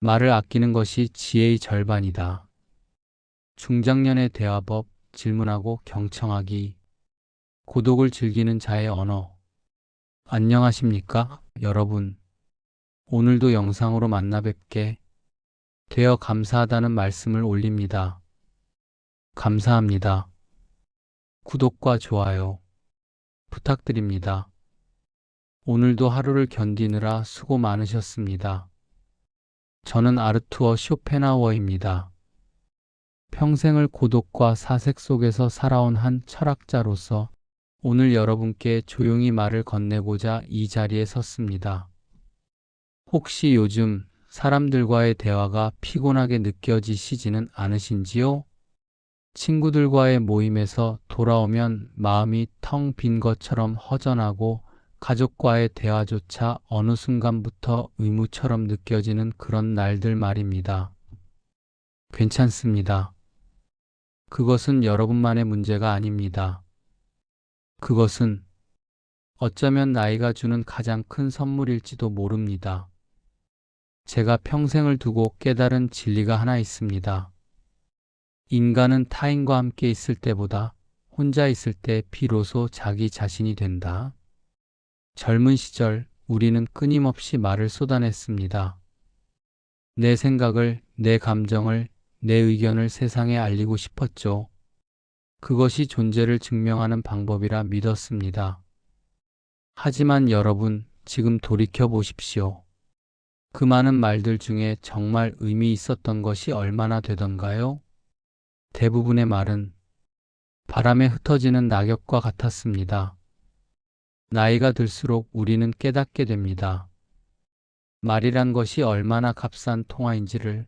말을 아끼는 것이 지혜의 절반이다. 중장년의 대화법, 질문하고 경청하기, 고독을 즐기는 자의 언어. 안녕하십니까, 여러분. 오늘도 영상으로 만나 뵙게 되어 감사하다는 말씀을 올립니다. 감사합니다. 구독과 좋아요 부탁드립니다. 오늘도 하루를 견디느라 수고 많으셨습니다. 저는 아르투어 쇼펜하우어입니다. 평생을 고독과 사색 속에서 살아온 한 철학자로서 오늘 여러분께 조용히 말을 건네고자 이 자리에 섰습니다. 혹시 요즘 사람들과의 대화가 피곤하게 느껴지시지는 않으신지요? 친구들과의 모임에서 돌아오면 마음이 텅 빈 것처럼 허전하고 가족과의 대화조차 어느 순간부터 의무처럼 느껴지는 그런 날들 말입니다. 괜찮습니다. 그것은 여러분만의 문제가 아닙니다. 그것은 어쩌면 나이가 주는 가장 큰 선물일지도 모릅니다. 제가 평생을 두고 깨달은 진리가 하나 있습니다. 인간은 타인과 함께 있을 때보다 혼자 있을 때 비로소 자기 자신이 된다. 젊은 시절 우리는 끊임없이 말을 쏟아냈습니다. 내 생각을, 내 감정을, 내 의견을 세상에 알리고 싶었죠. 그것이 존재를 증명하는 방법이라 믿었습니다. 하지만 여러분, 지금 돌이켜 보십시오. 그 많은 말들 중에 정말 의미 있었던 것이 얼마나 되던가요? 대부분의 말은 바람에 흩어지는 낙엽과 같았습니다. 나이가 들수록 우리는 깨닫게 됩니다. 말이란 것이 얼마나 값싼 통화인지를.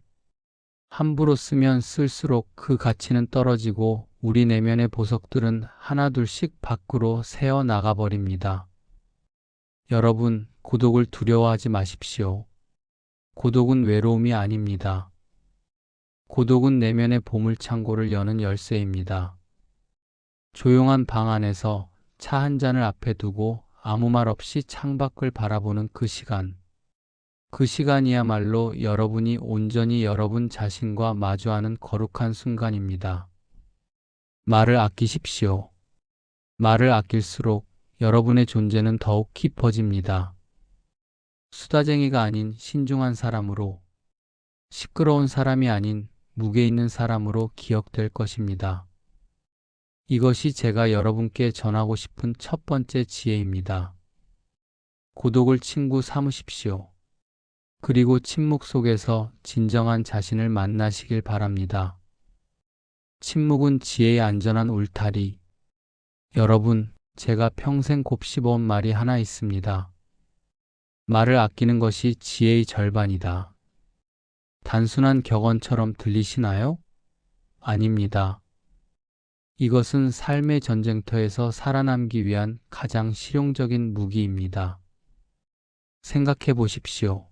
함부로 쓰면 쓸수록 그 가치는 떨어지고 우리 내면의 보석들은 하나둘씩 밖으로 새어 나가버립니다. 여러분, 고독을 두려워하지 마십시오. 고독은 외로움이 아닙니다. 고독은 내면의 보물창고를 여는 열쇠입니다. 조용한 방 안에서 차 한 잔을 앞에 두고 아무 말 없이 창밖을 바라보는 그 시간. 그 시간이야말로 여러분이 온전히 여러분 자신과 마주하는 거룩한 순간입니다. 말을 아끼십시오. 말을 아낄수록 여러분의 존재는 더욱 깊어집니다. 수다쟁이가 아닌 신중한 사람으로, 시끄러운 사람이 아닌 무게 있는 사람으로 기억될 것입니다. 이것이 제가 여러분께 전하고 싶은 첫 번째 지혜입니다. 고독을 친구 삼으십시오. 그리고 침묵 속에서 진정한 자신을 만나시길 바랍니다. 침묵은 지혜의 안전한 울타리. 여러분, 제가 평생 곱씹어온 말이 하나 있습니다. 말을 아끼는 것이 지혜의 절반이다. 단순한 격언처럼 들리시나요? 아닙니다. 이것은 삶의 전쟁터에서 살아남기 위한 가장 실용적인 무기입니다. 생각해 보십시오.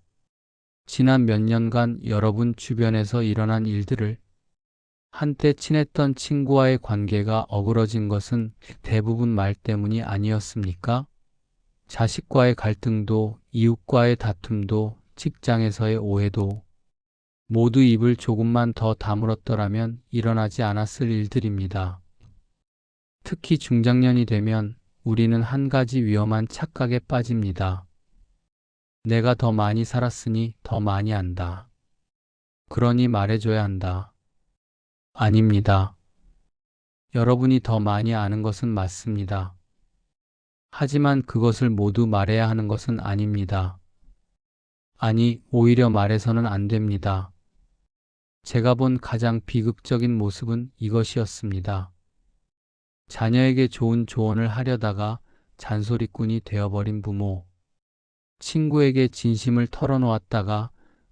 지난 몇 년간 여러분 주변에서 일어난 일들을, 한때 친했던 친구와의 관계가 어그러진 것은 대부분 말 때문이 아니었습니까? 자식과의 갈등도, 이웃과의 다툼도, 직장에서의 오해도 모두 입을 조금만 더 다물었더라면 일어나지 않았을 일들입니다. 특히 중장년이 되면 우리는 한 가지 위험한 착각에 빠집니다. 내가 더 많이 살았으니 더 많이 안다. 그러니 말해줘야 한다. 아닙니다. 여러분이 더 많이 아는 것은 맞습니다. 하지만 그것을 모두 말해야 하는 것은 아닙니다. 아니, 오히려 말해서는 안 됩니다. 제가 본 가장 비극적인 모습은 이것이었습니다. 자녀에게 좋은 조언을 하려다가 잔소리꾼이 되어버린 부모, 친구에게 진심을 털어놓았다가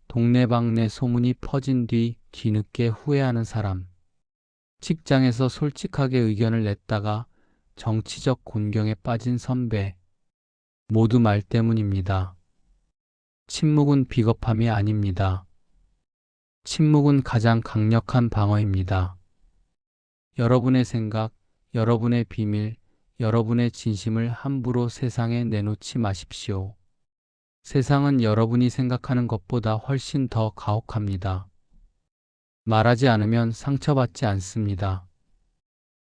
동네방네 소문이 퍼진 뒤 뒤늦게 후회하는 사람, 직장에서 솔직하게 의견을 냈다가 정치적 곤경에 빠진 선배, 모두 말 때문입니다. 침묵은 비겁함이 아닙니다. 침묵은 가장 강력한 방어입니다. 여러분의 생각, 여러분의 비밀, 여러분의 진심을 함부로 세상에 내놓지 마십시오. 세상은 여러분이 생각하는 것보다 훨씬 더 가혹합니다. 말하지 않으면 상처받지 않습니다.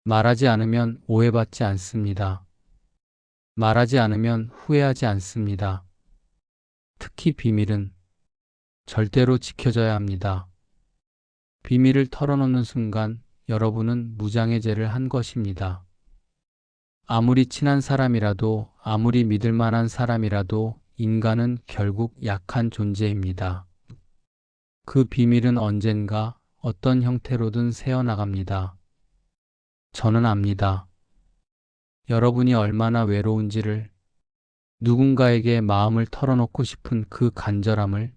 말하지 않으면 오해받지 않습니다. 말하지 않으면 후회하지 않습니다. 특히 비밀은 절대로 지켜져야 합니다. 비밀을 털어놓는 순간 여러분은 무장의 죄를 한 것입니다. 아무리 친한 사람이라도, 아무리 믿을 만한 사람이라도 인간은 결국 약한 존재입니다. 그 비밀은 언젠가 어떤 형태로든 새어나갑니다. 저는 압니다. 여러분이 얼마나 외로운지를, 누군가에게 마음을 털어놓고 싶은 그 간절함을.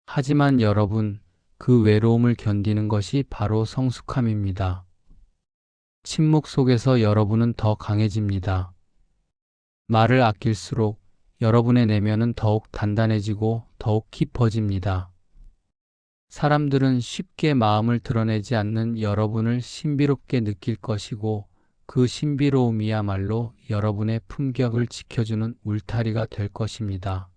하지만 여러분, 그 외로움을 견디는 것이 바로 성숙함입니다. 침묵 속에서 여러분은 더 강해집니다. 말을 아낄수록 여러분의 내면은 더욱 단단해지고 더욱 깊어집니다. 사람들은 쉽게 마음을 드러내지 않는 여러분을 신비롭게 느낄 것이고, 그 신비로움이야말로 여러분의 품격을 지켜주는 울타리가 될 것입니다.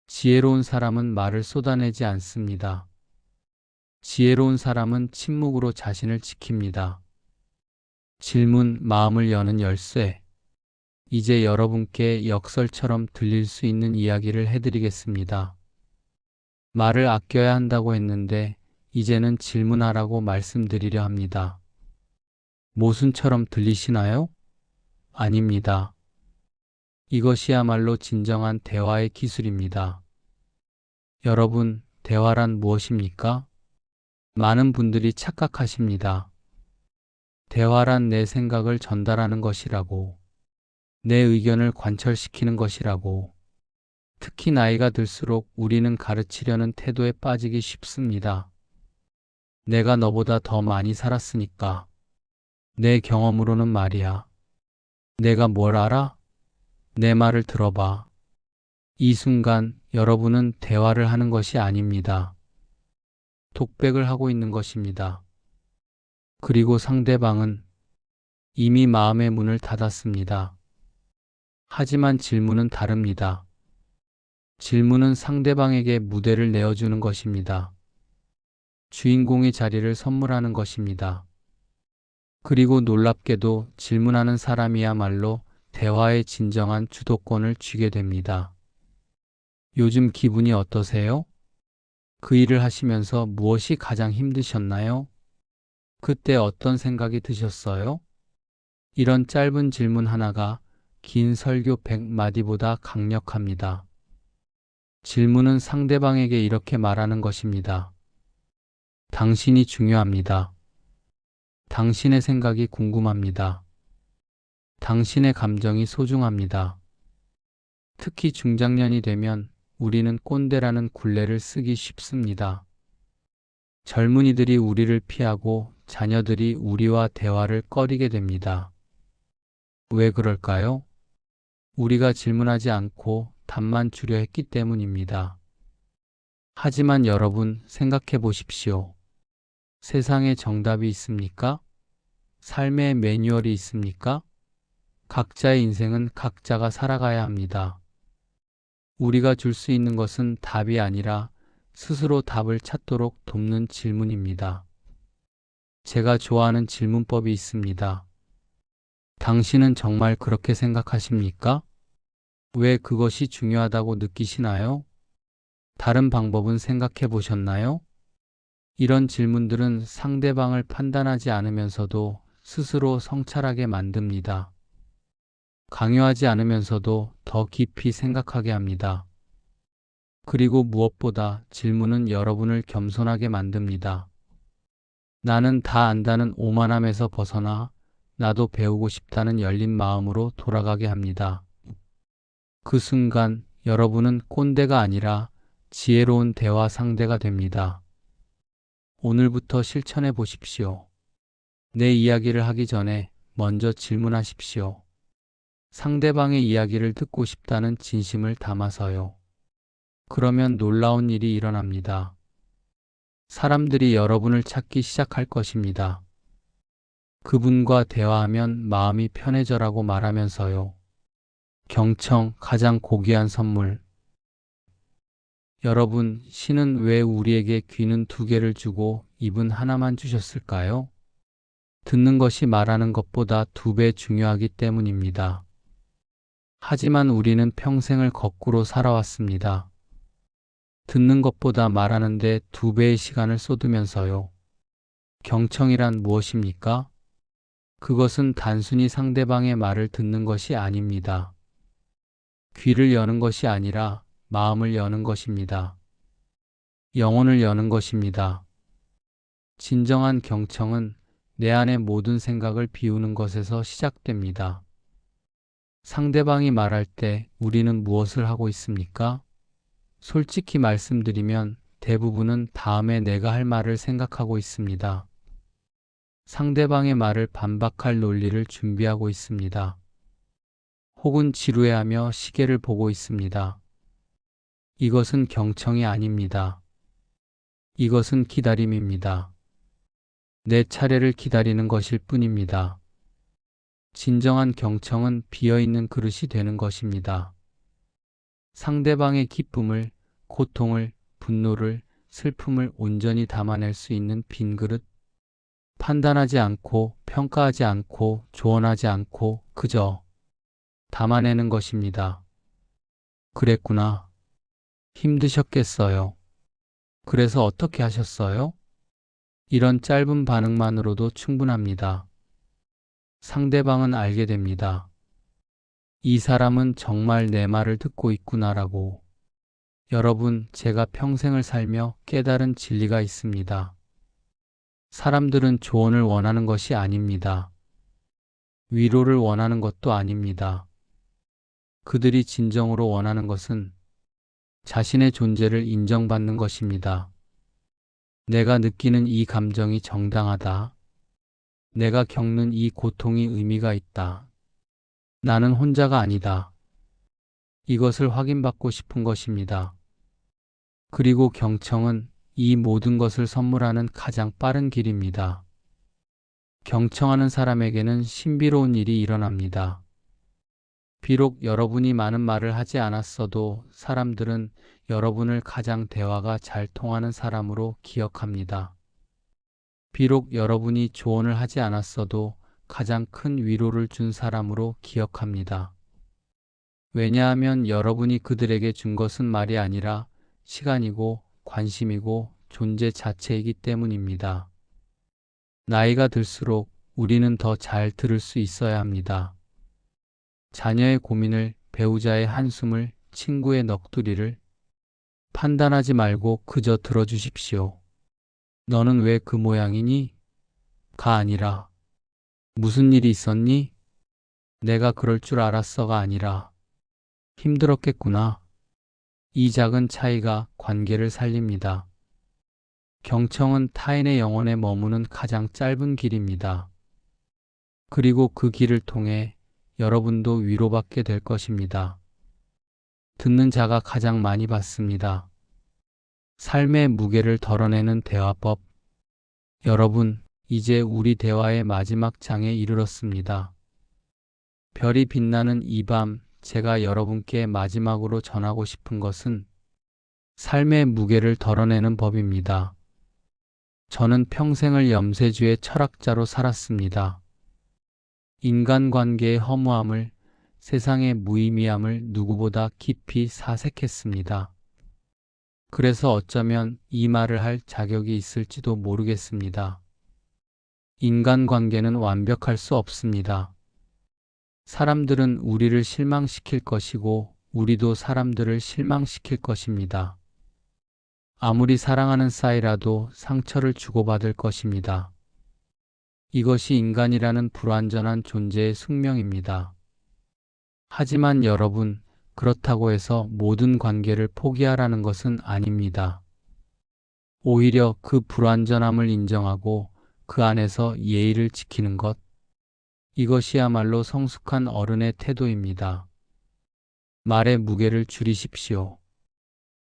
지혜로운 사람은 말을 쏟아내지 않습니다. 지혜로운 사람은 침묵으로 자신을 지킵니다. 질문, 마음을 여는 열쇠. 이제 여러분께 역설처럼 들릴 수 있는 이야기를 해드리겠습니다. 말을 아껴야 한다고 했는데 이제는 질문하라고 말씀드리려 합니다. 모순처럼 들리시나요? 아닙니다. 이것이야말로 진정한 대화의 기술입니다. 여러분, 대화란 무엇입니까? 많은 분들이 착각하십니다. 대화란 내 생각을 전달하는 것이라고, 내 의견을 관철시키는 것이라고. 특히 나이가 들수록 우리는 가르치려는 태도에 빠지기 쉽습니다. 내가 너보다 더 많이 살았으니까. 내 경험으로는 말이야. 내가 뭘 알아? 내 말을 들어봐. 이 순간 여러분은 대화를 하는 것이 아닙니다. 독백을 하고 있는 것입니다. 그리고 상대방은 이미 마음의 문을 닫았습니다. 하지만 질문은 다릅니다. 질문은 상대방에게 무대를 내어주는 것입니다. 주인공의 자리를 선물하는 것입니다. 그리고 놀랍게도 질문하는 사람이야말로 대화의 진정한 주도권을 쥐게 됩니다. 요즘 기분이 어떠세요? 그 일을 하시면서 무엇이 가장 힘드셨나요? 그때 어떤 생각이 드셨어요? 이런 짧은 질문 하나가 긴 설교 100마디보다 강력합니다. 질문은 상대방에게 이렇게 말하는 것입니다. 당신이 중요합니다. 당신의 생각이 궁금합니다. 당신의 감정이 소중합니다. 특히 중장년이 되면 우리는 꼰대라는 굴레를 쓰기 쉽습니다. 젊은이들이 우리를 피하고 자녀들이 우리와 대화를 꺼리게 됩니다. 왜 그럴까요? 우리가 질문하지 않고 답만 주려 했기 때문입니다. 하지만 여러분, 생각해 보십시오. 세상에 정답이 있습니까? 삶의 매뉴얼이 있습니까? 각자의 인생은 각자가 살아가야 합니다. 우리가 줄 수 있는 것은 답이 아니라 스스로 답을 찾도록 돕는 질문입니다. 제가 좋아하는 질문법이 있습니다. 당신은 정말 그렇게 생각하십니까? 왜 그것이 중요하다고 느끼시나요? 다른 방법은 생각해 보셨나요? 이런 질문들은 상대방을 판단하지 않으면서도 스스로 성찰하게 만듭니다. 강요하지 않으면서도 더 깊이 생각하게 합니다. 그리고 무엇보다 질문은 여러분을 겸손하게 만듭니다. 나는 다 안다는 오만함에서 벗어나 나도 배우고 싶다는 열린 마음으로 돌아가게 합니다. 그 순간 여러분은 꼰대가 아니라 지혜로운 대화 상대가 됩니다. 오늘부터 실천해 보십시오. 내 이야기를 하기 전에 먼저 질문하십시오. 상대방의 이야기를 듣고 싶다는 진심을 담아서요. 그러면 놀라운 일이 일어납니다. 사람들이 여러분을 찾기 시작할 것입니다. 그분과 대화하면 마음이 편해져라고 말하면서요. 경청, 가장 고귀한 선물, 여러분, 신은 왜 우리에게 귀는 두 개를 주고 입은 하나만 주셨을까요? 듣는 것이 말하는 것보다 두 배 중요하기 때문입니다. 하지만 우리는 평생을 거꾸로 살아왔습니다. 듣는 것보다 말하는데 두 배의 시간을 쏟으면서요. 경청이란 무엇입니까? 그것은 단순히 상대방의 말을 듣는 것이 아닙니다. 귀를 여는 것이 아니라 마음을 여는 것입니다. 영혼을 여는 것입니다. 진정한 경청은 내 안의 모든 생각을 비우는 것에서 시작됩니다. 상대방이 말할 때 우리는 무엇을 하고 있습니까? 솔직히 말씀드리면 대부분은 다음에 내가 할 말을 생각하고 있습니다. 상대방의 말을 반박할 논리를 준비하고 있습니다. 혹은 지루해하며 시계를 보고 있습니다. 이것은 경청이 아닙니다. 이것은 기다림입니다. 내 차례를 기다리는 것일 뿐입니다. 진정한 경청은 비어있는 그릇이 되는 것입니다. 상대방의 기쁨을, 고통을, 분노를, 슬픔을 온전히 담아낼 수 있는 빈 그릇, 판단하지 않고, 평가하지 않고, 조언하지 않고, 그저 담아내는 것입니다. 그랬구나. 힘드셨겠어요. 그래서 어떻게 하셨어요? 이런 짧은 반응만으로도 충분합니다. 상대방은 알게 됩니다. 이 사람은 정말 내 말을 듣고 있구나라고. 여러분, 제가 평생을 살며 깨달은 진리가 있습니다. 사람들은 조언을 원하는 것이 아닙니다. 위로를 원하는 것도 아닙니다. 그들이 진정으로 원하는 것은 자신의 존재를 인정받는 것입니다. 내가 느끼는 이 감정이 정당하다. 내가 겪는 이 고통이 의미가 있다. 나는 혼자가 아니다. 이것을 확인받고 싶은 것입니다. 그리고 경청은 이 모든 것을 선물하는 가장 빠른 길입니다. 경청하는 사람에게는 신비로운 일이 일어납니다. 비록 여러분이 많은 말을 하지 않았어도 사람들은 여러분을 가장 대화가 잘 통하는 사람으로 기억합니다. 비록 여러분이 조언을 하지 않았어도 가장 큰 위로를 준 사람으로 기억합니다. 왜냐하면 여러분이 그들에게 준 것은 말이 아니라 시간이고 관심이고 존재 자체이기 때문입니다. 나이가 들수록 우리는 더 잘 들을 수 있어야 합니다. 자녀의 고민을, 배우자의 한숨을, 친구의 넋두리를 판단하지 말고 그저 들어주십시오. 너는 왜 그 모양이니? 가 아니라 무슨 일이 있었니? 내가 그럴 줄 알았어가 아니라 힘들었겠구나. 이 작은 차이가 관계를 살립니다. 경청은 타인의 영혼에 머무는 가장 짧은 길입니다. 그리고 그 길을 통해 여러분도 위로받게 될 것입니다. 듣는 자가 가장 많이 받습니다. 삶의 무게를 덜어내는 대화법. 여러분, 이제 우리 대화의 마지막 장에 이르렀습니다. 별이 빛나는 이 밤, 제가 여러분께 마지막으로 전하고 싶은 것은 삶의 무게를 덜어내는 법입니다. 저는 평생을 염세주의 철학자로 살았습니다. 인간관계의 허무함을, 세상의 무의미함을 누구보다 깊이 사색했습니다. 그래서 어쩌면 이 말을 할 자격이 있을지도 모르겠습니다. 인간관계는 완벽할 수 없습니다. 사람들은 우리를 실망시킬 것이고 우리도 사람들을 실망시킬 것입니다. 아무리 사랑하는 사이라도 상처를 주고받을 것입니다. 이것이 인간이라는 불완전한 존재의 숙명입니다. 하지만 여러분, 그렇다고 해서 모든 관계를 포기하라는 것은 아닙니다. 오히려 그 불완전함을 인정하고 그 안에서 예의를 지키는 것, 이것이야말로 성숙한 어른의 태도입니다. 말의 무게를 줄이십시오.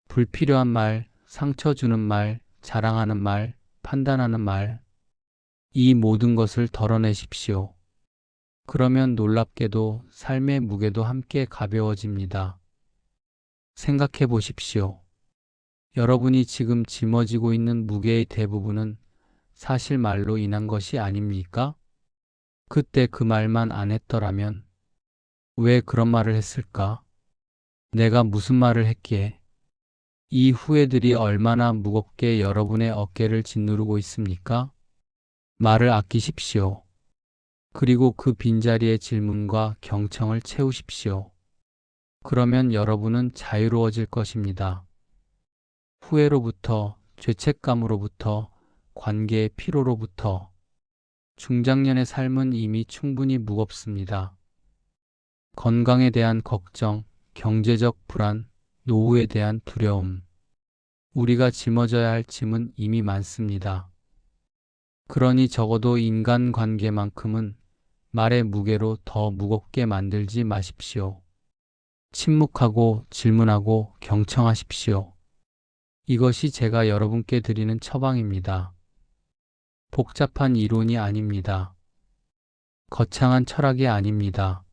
불필요한 말, 상처 주는 말, 자랑하는 말, 판단하는 말, 이 모든 것을 덜어내십시오. 그러면 놀랍게도 삶의 무게도 함께 가벼워집니다. 생각해 보십시오. 여러분이 지금 짊어지고 있는 무게의 대부분은 사실 말로 인한 것이 아닙니까? 그때 그 말만 안 했더라면 왜 그런 말을 했을까? 내가 무슨 말을 했기에? 이 후회들이 얼마나 무겁게 여러분의 어깨를 짓누르고 있습니까? 말을 아끼십시오. 그리고 그 빈자리에 질문과 경청을 채우십시오. 그러면 여러분은 자유로워질 것입니다. 후회로부터, 죄책감으로부터, 관계의 피로로부터. 중장년의 삶은 이미 충분히 무겁습니다. 건강에 대한 걱정, 경제적 불안, 노후에 대한 두려움. 우리가 짊어져야 할 짐은 이미 많습니다. 그러니 적어도 인간관계만큼은 말의 무게로 더 무겁게 만들지 마십시오. 침묵하고 질문하고 경청하십시오. 이것이 제가 여러분께 드리는 처방입니다. 복잡한 이론이 아닙니다. 거창한 철학이 아닙니다.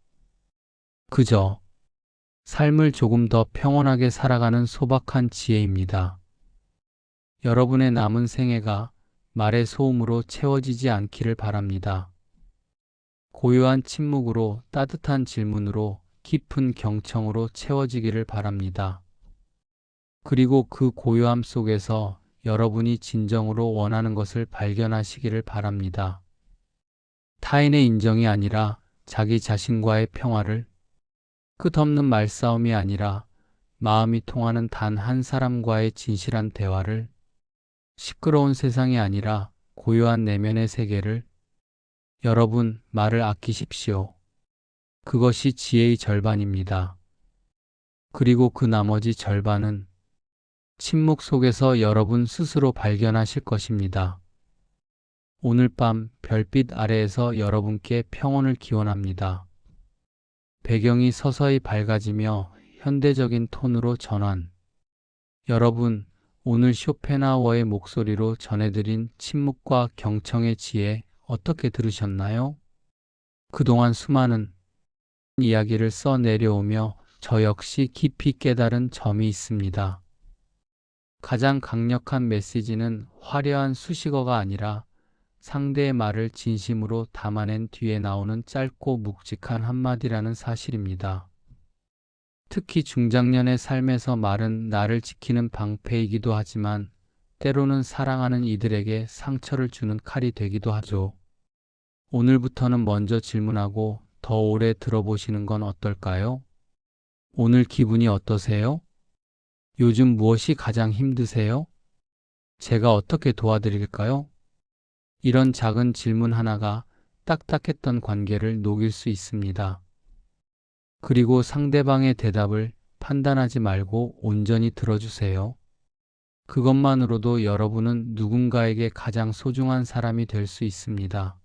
그저 삶을 조금 더 평온하게 살아가는 소박한 지혜입니다. 여러분의 남은 생애가 말의 소음으로 채워지지 않기를 바랍니다. 고요한 침묵으로, 따뜻한 질문으로, 깊은 경청으로 채워지기를 바랍니다. 그리고 그 고요함 속에서 여러분이 진정으로 원하는 것을 발견하시기를 바랍니다. 타인의 인정이 아니라 자기 자신과의 평화를, 끝없는 말싸움이 아니라 마음이 통하는 단 한 사람과의 진실한 대화를, 시끄러운 세상이 아니라 고요한 내면의 세계를. 여러분, 말을 아끼십시오. 그것이 지혜의 절반입니다. 그리고 그 나머지 절반은 침묵 속에서 여러분 스스로 발견하실 것입니다. 오늘 밤 별빛 아래에서 여러분께 평온을 기원합니다. 배경이 서서히 밝아지며 현대적인 톤으로 전환. 여러분, 오늘 쇼펜하우어의 목소리로 전해드린 침묵과 경청의 지혜 어떻게 들으셨나요? 그동안 수많은 이야기를 써 내려오며 저 역시 깊이 깨달은 점이 있습니다. 가장 강력한 메시지는 화려한 수식어가 아니라 상대의 말을 진심으로 담아낸 뒤에 나오는 짧고 묵직한 한마디라는 사실입니다. 특히 중장년의 삶에서 말은 나를 지키는 방패이기도 하지만 때로는 사랑하는 이들에게 상처를 주는 칼이 되기도 하죠. 오늘부터는 먼저 질문하고 더 오래 들어보시는 건 어떨까요? 오늘 기분이 어떠세요? 요즘 무엇이 가장 힘드세요? 제가 어떻게 도와드릴까요? 이런 작은 질문 하나가 딱딱했던 관계를 녹일 수 있습니다. 그리고 상대방의 대답을 판단하지 말고 온전히 들어주세요. 그것만으로도 여러분은 누군가에게 가장 소중한 사람이 될 수 있습니다.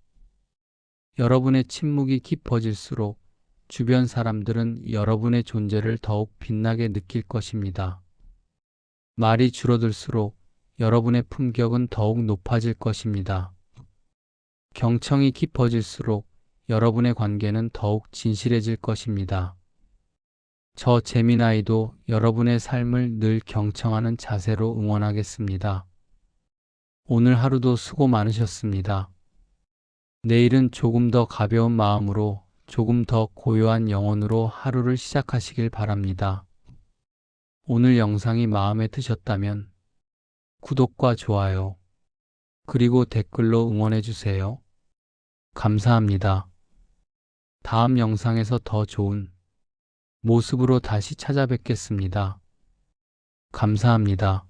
여러분의 침묵이 깊어질수록 주변 사람들은 여러분의 존재를 더욱 빛나게 느낄 것입니다. 말이 줄어들수록 여러분의 품격은 더욱 높아질 것입니다. 경청이 깊어질수록 여러분의 관계는 더욱 진실해질 것입니다. 저 재미나이도 여러분의 삶을 늘 경청하는 자세로 응원하겠습니다. 오늘 하루도 수고 많으셨습니다. 내일은 조금 더 가벼운 마음으로, 조금 더 고요한 영혼으로 하루를 시작하시길 바랍니다. 오늘 영상이 마음에 드셨다면 구독과 좋아요, 그리고 댓글로 응원해주세요. 감사합니다. 다음 영상에서 더 좋은 모습으로 다시 찾아뵙겠습니다. 감사합니다.